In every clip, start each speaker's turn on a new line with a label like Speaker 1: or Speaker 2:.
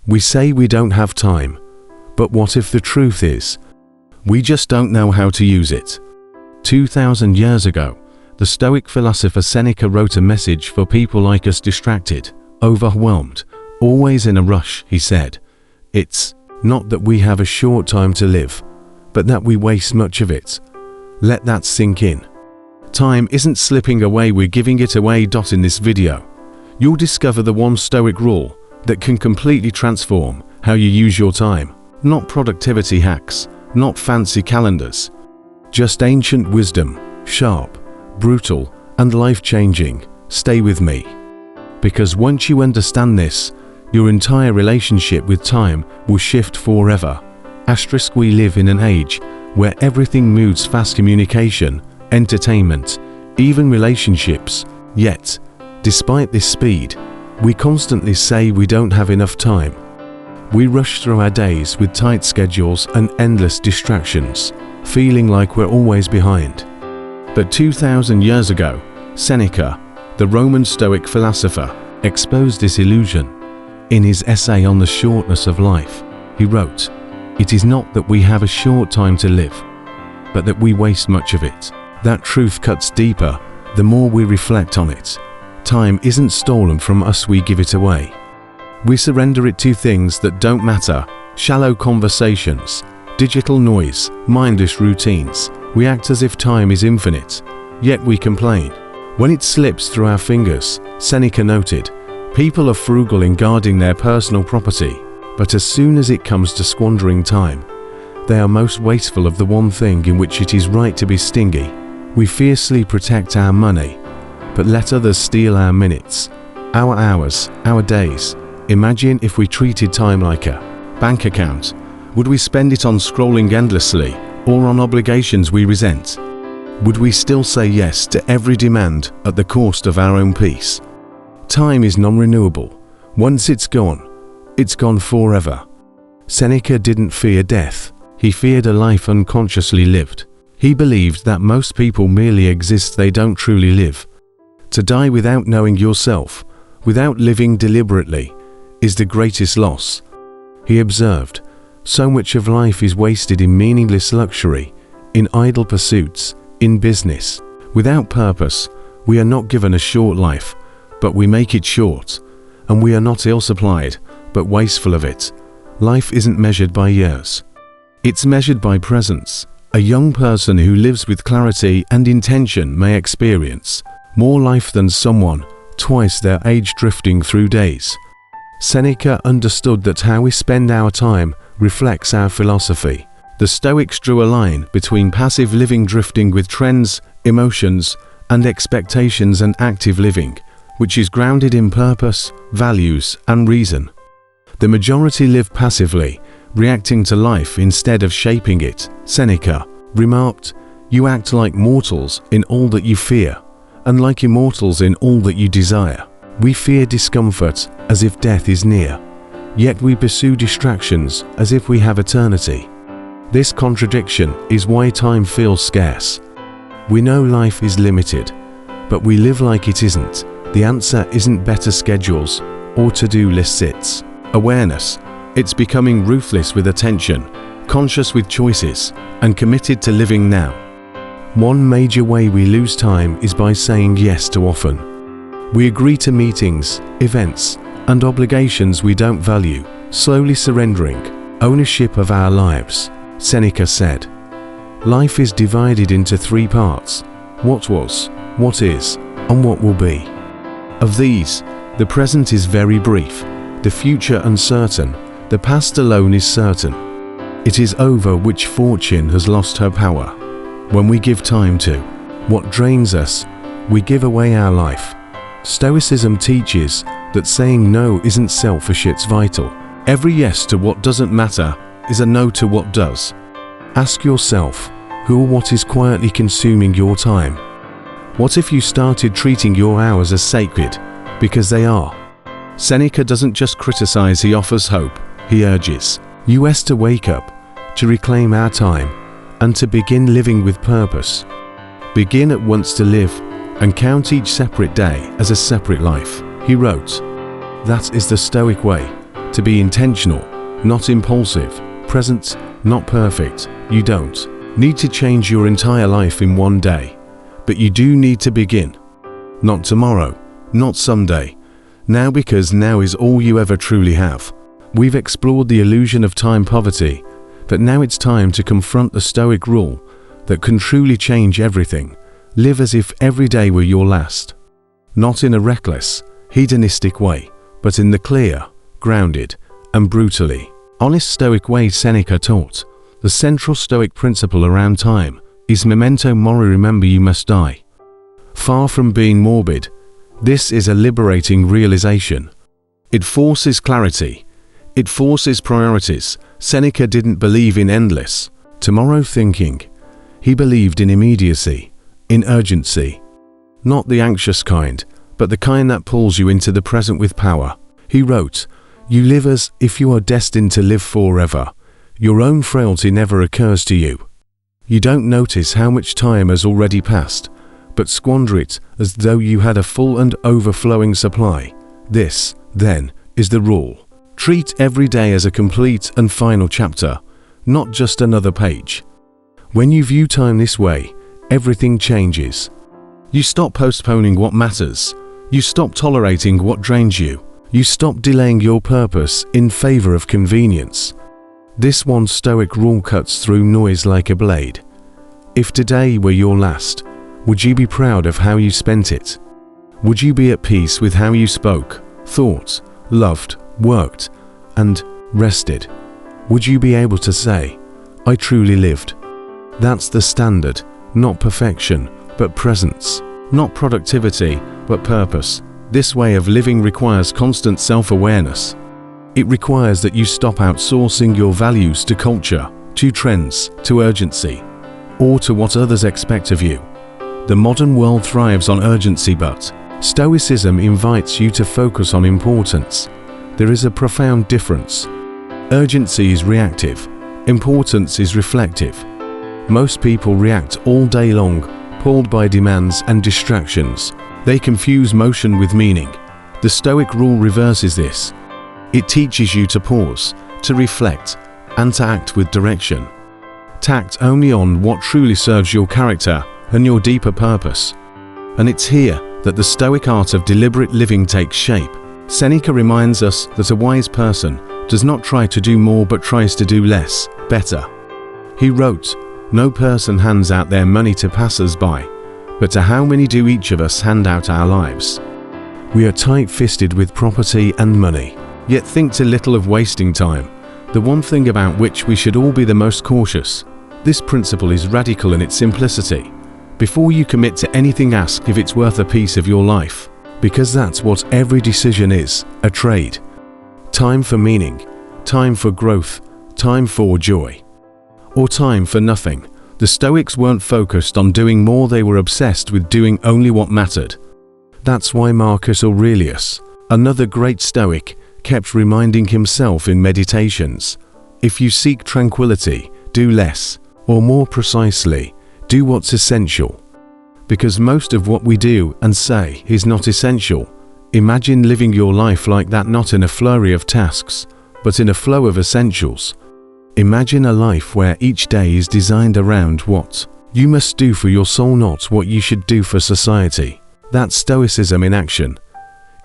Speaker 1: We say we don't have time, but what if the truth is, we just don't know how to use it? 2,000 years ago, the Stoic philosopher Seneca wrote a message for people like us, distracted, overwhelmed, always in a rush. He said, "It's not that we have a short time to live, but that we waste much of it." Let that sink in. Time isn't slipping away, we're giving it away. In this video, you'll discover the one Stoic rule that can completely transform how you use your time. Not productivity hacks, not fancy calendars, just ancient wisdom, sharp, brutal, and life-changing. Stay with me, because once you understand this, your entire relationship with time will shift forever. We live in an age where everything moves fast: communication, entertainment, even relationships. Yet, despite this speed, we constantly say we don't have enough time. We rush through our days with tight schedules and endless distractions, feeling like we're always behind. But 2,000 years ago, Seneca, the Roman Stoic philosopher, exposed this illusion. In his essay on the shortness of life, he wrote, "It is not that we have a short time to live, but that we waste much of it." That truth cuts deeper the more we reflect on it. Time isn't stolen from us, we give it away. We surrender it to things that don't matter: shallow conversations, digital noise, mindless routines. We act as if time is infinite, yet we complain when it slips through our fingers. Seneca noted, "People are frugal in guarding their personal property, but as soon as it comes to squandering time, they are most wasteful of the one thing in which it is right to be stingy." We fiercely protect our money, but let others steal our minutes, our hours, our days. Imagine if we treated time like a bank account. Would we spend it on scrolling endlessly, or on obligations we resent? Would we still say yes to every demand at the cost of our own peace? Time is non-renewable. Once it's gone forever. Seneca didn't fear death. He feared a life unconsciously lived. He believed that most people merely exist, they don't truly live. To die without knowing yourself, without living deliberately, is the greatest loss. He observed, so much of life is wasted in meaningless luxury, in idle pursuits, in business. Without purpose, we are not given a short life, but we make it short. And we are not ill-supplied, but wasteful of it. Life isn't measured by years. It's measured by presence. A young person who lives with clarity and intention may experience more life than someone twice their age drifting through days. Seneca understood that how we spend our time reflects our philosophy. The Stoics drew a line between passive living, drifting with trends, emotions, and expectations, and active living, which is grounded in purpose, values, and reason. The majority live passively, reacting to life instead of shaping it. Seneca remarked, "You act like mortals in all that you fear, and like immortals in all that you desire." We fear discomfort as if death is near, yet we pursue distractions as if we have eternity. This contradiction is why time feels scarce. We know life is limited, but we live like it isn't. The answer isn't better schedules or to-do lists, it's awareness. It's becoming ruthless with attention, conscious with choices, and committed to living now. One major way we lose time is by saying yes too often. We agree to meetings, events, and obligations we don't value, slowly surrendering ownership of our lives. Seneca said, "Life is divided into three parts: what was, what is, and what will be. Of these, the present is very brief, the future uncertain, the past alone is certain. It is over which fortune has lost her power. When we give time to what drains us, we give away our life." Stoicism teaches that saying no isn't selfish, it's vital. Every yes to what doesn't matter is a no to what does. Ask yourself, who or what is quietly consuming your time? What if you started treating your hours as sacred? Because they are. Seneca doesn't just criticize, he offers hope. He urges us to wake up, to reclaim our time, and to begin living with purpose. Begin at once to live, and count each separate day as a separate life. He wrote, "That is the Stoic way, to be intentional, not impulsive, present, not perfect. You don't need to change your entire life in one day, but you do need to begin. Not tomorrow, not someday. Now, because now is all you ever truly have. We've explored the illusion of time poverty, but now it's time to confront the Stoic rule that can truly change everything. Live as if every day were your last. Not in a reckless, hedonistic way, but in the clear, grounded, and brutally honest Stoic way Seneca taught. The central Stoic principle around time is memento mori, remember you must die. Far from being morbid, this is a liberating realization. It forces clarity. It forces priorities. Seneca didn't believe in endless tomorrow thinking. He believed in immediacy, in urgency. Not the anxious kind, but the kind that pulls you into the present with power. He wrote, "You live as if you are destined to live forever. Your own frailty never occurs to you. You don't notice how much time has already passed, but squander it as though you had a full and overflowing supply. This, then, is the rule. Treat every day as a complete and final chapter, not just another page." When you view time this way, everything changes. You stop postponing what matters. You stop tolerating what drains you. You stop delaying your purpose in favor of convenience. This one Stoic rule cuts through noise like a blade. If today were your last, would you be proud of how you spent it? Would you be at peace with how you spoke, thought, loved, worked, and rested? Would you be able to say, "I truly lived"? That's the standard, not perfection, but presence, not productivity, but purpose. This way of living requires constant self-awareness. It requires that you stop outsourcing your values to culture, to trends, to urgency, or to what others expect of you. The modern world thrives on urgency, but Stoicism invites you to focus on importance. There is a profound difference. Urgency is reactive, importance is reflective. Most people react all day long, pulled by demands and distractions. They confuse motion with meaning. The Stoic rule reverses this. It teaches you to pause, to reflect, and to act with direction. To act only on what truly serves your character and your deeper purpose. And it's here that the Stoic art of deliberate living takes shape. Seneca reminds us that a wise person does not try to do more but tries to do less, better. He wrote, "No person hands out their money to passers-by, but to how many do each of us hand out our lives?" We are tight-fisted with property and money, yet think too little of wasting time, the one thing about which we should all be the most cautious. This principle is radical in its simplicity. Before you commit to anything, ask if it's worth a piece of your life, because that's what every decision is, a trade. Time for meaning, time for growth, time for joy, or time for nothing. The Stoics weren't focused on doing more, they were obsessed with doing only what mattered. That's why Marcus Aurelius, another great Stoic, kept reminding himself in meditations, "If you seek tranquility, do less, or more precisely, do what's essential." Because most of what we do and say is not essential. Imagine living your life like that, not in a flurry of tasks, but in a flow of essentials. Imagine a life where each day is designed around what you must do for your soul, not what you should do for society. That's Stoicism in action.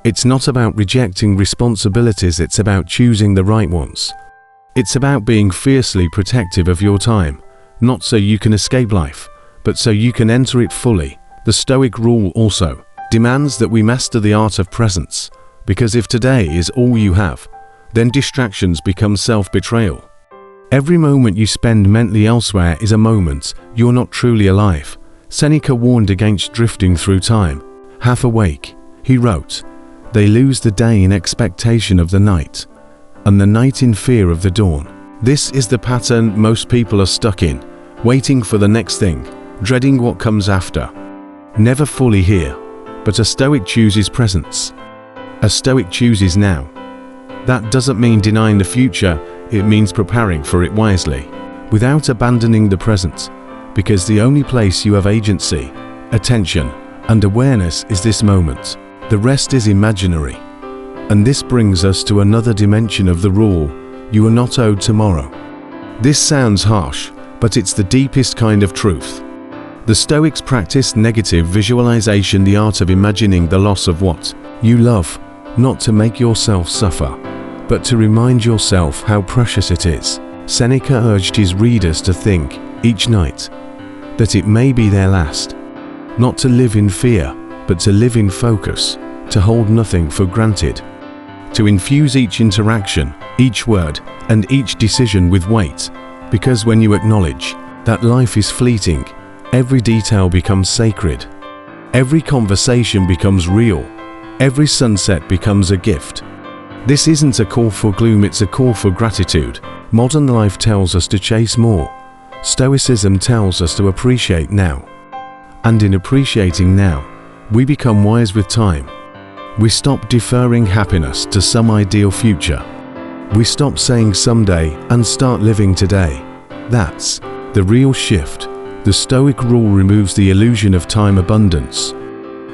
Speaker 1: It's not about rejecting responsibilities, it's about choosing the right ones. It's about being fiercely protective of your time, not so you can escape life, but so you can enter it fully. The Stoic rule also demands that we master the art of presence, because if today is all you have, then distractions become self-betrayal. Every moment you spend mentally elsewhere is a moment you're not truly alive. Seneca warned against drifting through time. Half awake, he wrote, "They lose the day in expectation of the night, and the night in fear of the dawn." This is the pattern most people are stuck in, waiting for the next thing, dreading what comes after. Never fully here, but a Stoic chooses presence. A Stoic chooses now. That doesn't mean denying the future, it means preparing for it wisely, without abandoning the present, because the only place you have agency, attention, and awareness is this moment. The rest is imaginary. And this brings us to another dimension of the rule: you are not owed tomorrow. This sounds harsh, but it's the deepest kind of truth. The Stoics practiced negative visualization, the art of imagining the loss of what you love, not to make yourself suffer, but to remind yourself how precious it is. Seneca urged his readers to think, each night, that it may be their last. Not to live in fear, but to live in focus, to hold nothing for granted. To infuse each interaction, each word, and each decision with weight, because when you acknowledge that life is fleeting, every detail becomes sacred. Every conversation becomes real. Every sunset becomes a gift. This isn't a call for gloom, it's a call for gratitude. Modern life tells us to chase more. Stoicism tells us to appreciate now. And in appreciating now, we become wise with time. We stop deferring happiness to some ideal future. We stop saying someday and start living today. That's the real shift. The Stoic rule removes the illusion of time abundance.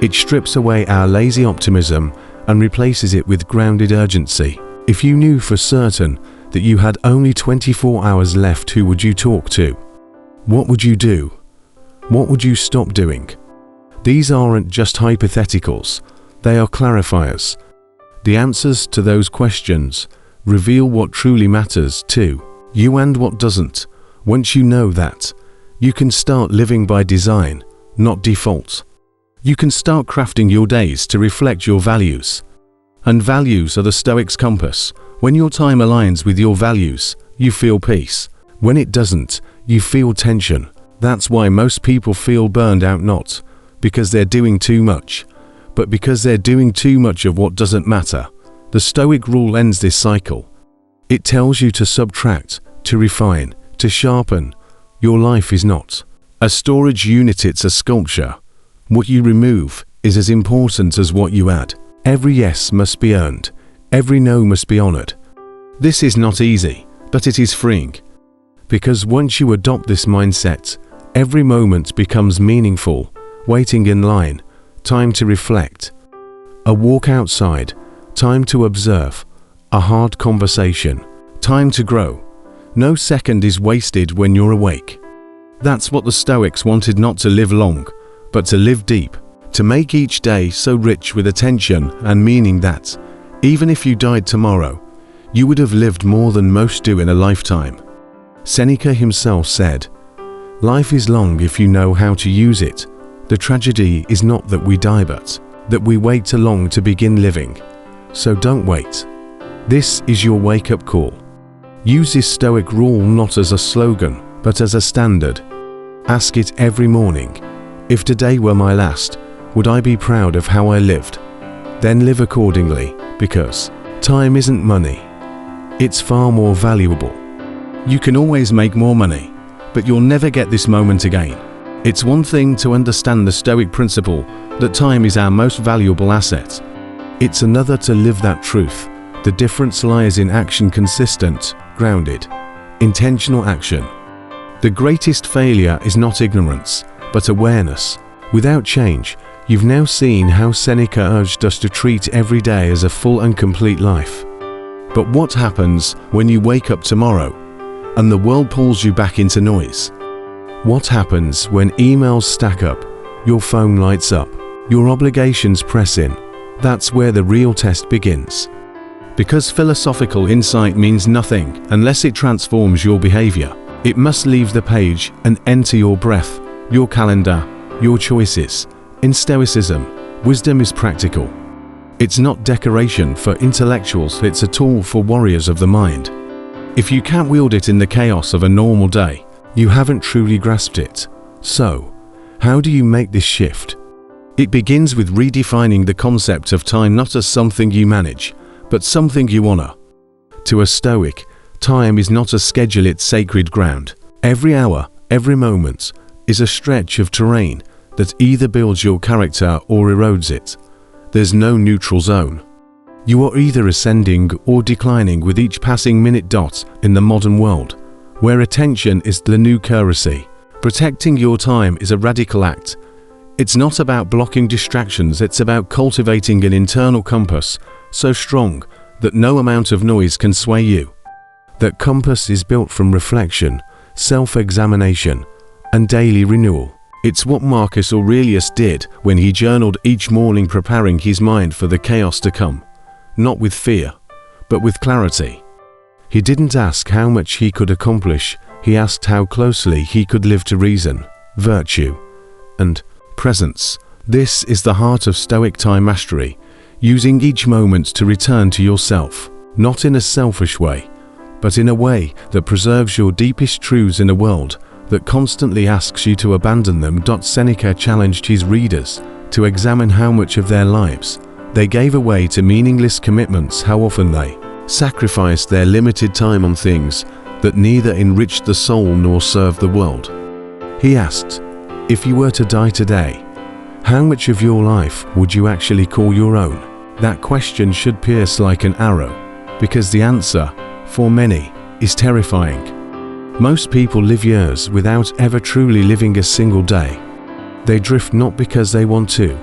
Speaker 1: It strips away our lazy optimism and replaces it with grounded urgency. If you knew for certain that you had only 24 hours left, who would you talk to? What would you do? What would you stop doing? These aren't just hypotheticals, they are clarifiers. The answers to those questions reveal what truly matters to you and what doesn't. Once you know that, you can start living by design, not default. You can start crafting your days to reflect your values. And values are the Stoics' compass. When your time aligns with your values, you feel peace. When it doesn't, you feel tension. That's why most people feel burned out, not because they're doing too much, but because they're doing too much of what doesn't matter. The Stoic rule ends this cycle. It tells you to subtract, to refine, to sharpen. Your life is not a storage unit, it's a sculpture. What you remove is as important as what you add. Every yes must be earned. Every no must be honored. This is not easy, but it is freeing. Because once you adopt this mindset, every moment becomes meaningful. Waiting in line, time to reflect. A walk outside, time to observe. A hard conversation, time to grow. No second is wasted when you're awake. That's what the Stoics wanted: not to live long, but to live deep, to make each day so rich with attention and meaning that, even if you died tomorrow, you would have lived more than most do in a lifetime. Seneca himself said, "Life is long if you know how to use it. The tragedy is not that we die, but that we wait too long to begin living. So don't wait." This is your wake-up call. Use this Stoic rule not as a slogan, but as a standard. Ask it every morning. If today were my last, would I be proud of how I lived? Then live accordingly, because time isn't money. It's far more valuable. You can always make more money, but you'll never get this moment again. It's one thing to understand the Stoic principle that time is our most valuable asset. It's another to live that truth. The difference lies in action, consistent, grounded, intentional action. The greatest failure is not ignorance, but awareness. Without change, you've now seen how Seneca urged us to treat every day as a full and complete life. But what happens when you wake up tomorrow and the world pulls you back into noise? What happens when emails stack up, your phone lights up, your obligations press in? That's where the real test begins. Because philosophical insight means nothing unless it transforms your behavior. It must leave the page and enter your breath, your calendar, your choices. In Stoicism, wisdom is practical. It's not decoration for intellectuals, it's a tool for warriors of the mind. If you can't wield it in the chaos of a normal day, you haven't truly grasped it. So, how do you make this shift? It begins with redefining the concept of time not as something you manage, but something you honor. To a Stoic, time is not a schedule, it's sacred ground. Every hour, every moment, is a stretch of terrain that either builds your character or erodes it. There's no neutral zone. You are either ascending or declining with each passing minute. In the modern world, where attention is the new currency, protecting your time is a radical act. It's not about blocking distractions, it's about cultivating an internal compass so strong that no amount of noise can sway you. That compass is built from reflection, self-examination, and daily renewal. It's what Marcus Aurelius did when he journaled each morning, preparing his mind for the chaos to come, not with fear, but with clarity. He didn't ask how much he could accomplish, he asked how closely he could live to reason, virtue, and presence. This is the heart of Stoic time mastery, using each moment to return to yourself, not in a selfish way, but in a way that preserves your deepest truths in a world that constantly asks you to abandon them. Seneca challenged his readers to examine how much of their lives they gave away to meaningless commitments, how often they sacrificed their limited time on things that neither enriched the soul nor served the world. He asked, if you were to die today, how much of your life would you actually call your own? That question should pierce like an arrow, because the answer, for many, is terrifying. Most people live years without ever truly living a single day. They drift not because they want to,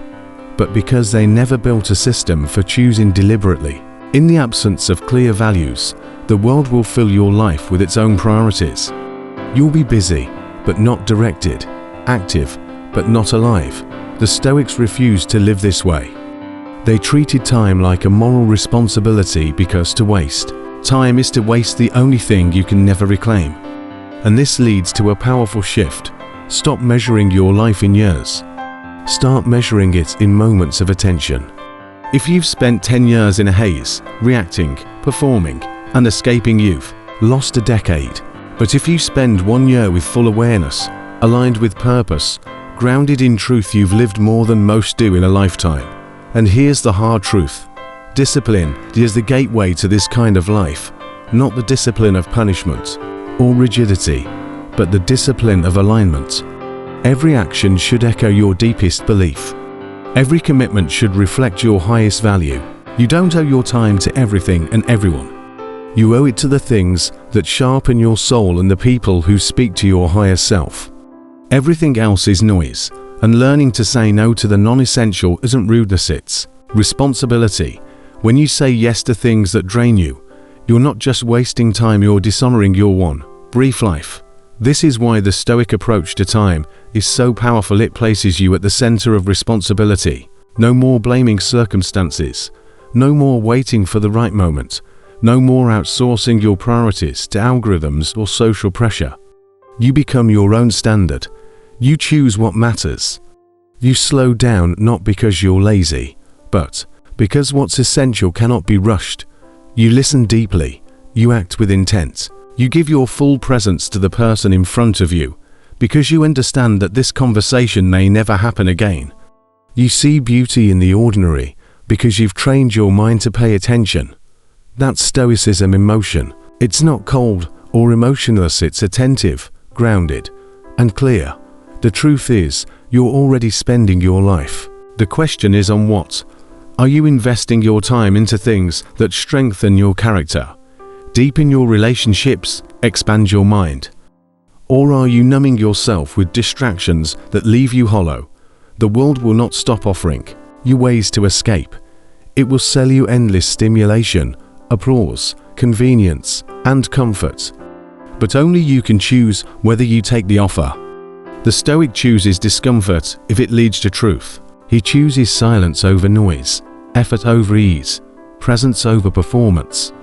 Speaker 1: but because they never built a system for choosing deliberately. In the absence of clear values, the world will fill your life with its own priorities. You'll be busy, but not directed, active, but not alive. The Stoics refused to live this way. They treated time like a moral responsibility, because to waste time is to waste the only thing you can never reclaim. And this leads to a powerful shift. Stop measuring your life in years. Start measuring it in moments of attention. If you've spent 10 years in a haze, reacting, performing, and escaping, you've lost a decade. But if you spend 1 year with full awareness, aligned with purpose, grounded in truth, you've lived more than most do in a lifetime. And here's the hard truth. Discipline is the gateway to this kind of life, not the discipline of punishment or rigidity, but the discipline of alignment. Every action should echo your deepest belief. Every commitment should reflect your highest value. You don't owe your time to everything and everyone. You owe it to the things that sharpen your soul and the people who speak to your higher self. Everything else is noise, and learning to say no to the non-essential isn't rudeness, it's responsibility. When you say yes to things that drain you, you're not just wasting time, you're dishonoring your one brief life. This is why the Stoic approach to time is so powerful. It places you at the center of responsibility. No more blaming circumstances. No more waiting for the right moment. No more outsourcing your priorities to algorithms or social pressure. You become your own standard. You choose what matters. You slow down not because you're lazy, but because what's essential cannot be rushed. You listen deeply. You act with intent. You give your full presence to the person in front of you, because you understand that this conversation may never happen again. You see beauty in the ordinary, because you've trained your mind to pay attention. That's Stoicism in motion. It's not cold or emotionless, it's attentive, grounded, and clear. The truth is, you're already spending your life. The question is on what? Are you investing your time into things that strengthen your character, deepen your relationships, expand your mind? Or are you numbing yourself with distractions that leave you hollow? The world will not stop offering you ways to escape. It will sell you endless stimulation, applause, convenience, and comfort. But only you can choose whether you take the offer. The Stoic chooses discomfort if it leads to truth. He chooses silence over noise, effort over ease, presence over performance.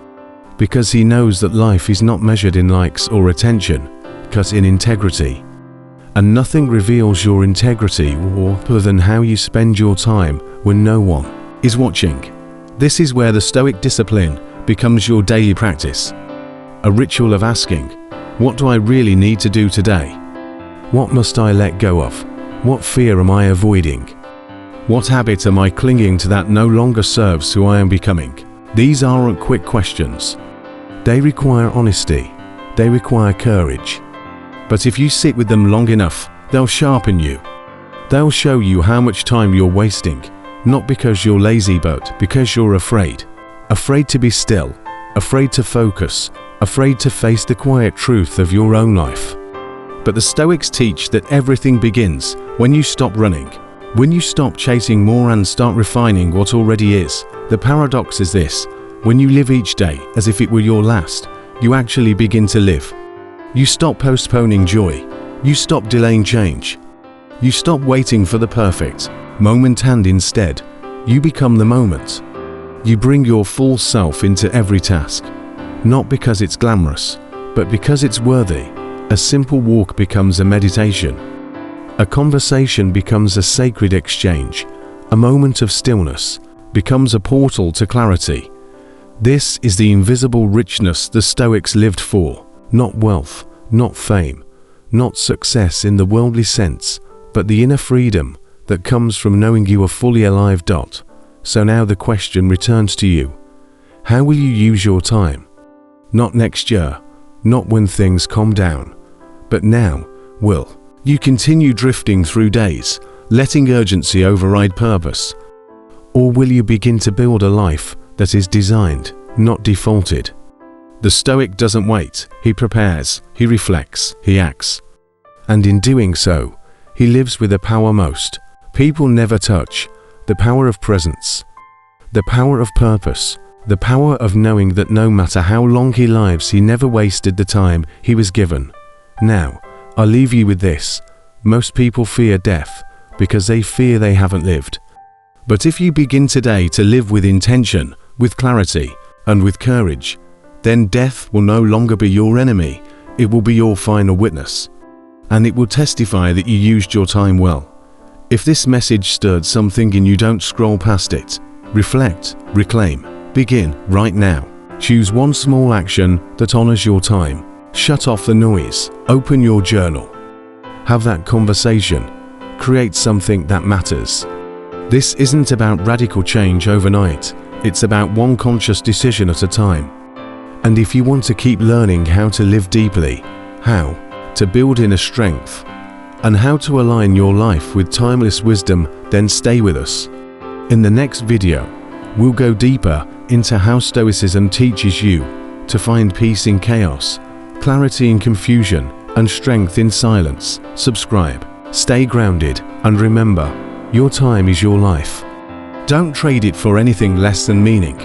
Speaker 1: Because he knows that life is not measured in likes or attention, but in integrity. And nothing reveals your integrity more than how you spend your time when no one is watching. This is where the Stoic discipline becomes your daily practice. A ritual of asking, what do I really need to do today? What must I let go of? What fear am I avoiding? What habit am I clinging to that no longer serves who I am becoming? These aren't quick questions. They require honesty. They require courage. But if you sit with them long enough, they'll sharpen you. They'll show you how much time you're wasting, not because you're lazy, but because you're afraid. Afraid to be still, afraid to focus, afraid to face the quiet truth of your own life. But the Stoics teach that everything begins when you stop running. When you stop chasing more and start refining what already is, the paradox is this: when you live each day as if it were your last, you actually begin to live. You stop postponing joy. You stop delaying change. You stop waiting for the perfect moment, and instead, you become the moment. You bring your full self into every task, not because it's glamorous, but because it's worthy. A simple walk becomes a meditation. A conversation becomes a sacred exchange. A moment of stillness becomes a portal to clarity. This is the invisible richness the Stoics lived for. Not wealth, not fame, not success in the worldly sense, but the inner freedom that comes from knowing you are fully alive. So now the question returns to you. How will you use your time? Not next year, not when things calm down, but now. Will you continue drifting through days, letting urgency override purpose? Or will you begin to build a life that is designed, not defaulted? The Stoic doesn't wait, he prepares, he reflects, he acts. And in doing so, he lives with a power most people never touch, the power of presence, the power of purpose, the power of knowing that no matter how long he lives, he never wasted the time he was given. Now, I'll leave you with this. Most people fear death because they fear they haven't lived. But if you begin today to live with intention, with clarity, and with courage, then death will no longer be your enemy. It will be your final witness. And it will testify that you used your time well. If this message stirred something in you, don't scroll past it. Reflect, reclaim, begin right now. Choose one small action that honors your time. Shut off the noise. Open your journal. Have that conversation. Create something that matters. This isn't about radical change overnight. It's about one conscious decision at a time. And if you want to keep learning how to live deeply, how to build inner strength, and how to align your life with timeless wisdom, then stay with us. In the next video, we'll go deeper into how Stoicism teaches you to find peace in chaos, clarity in confusion, and strength in silence. Subscribe, stay grounded, and remember, your time is your life. Don't trade it for anything less than meaning.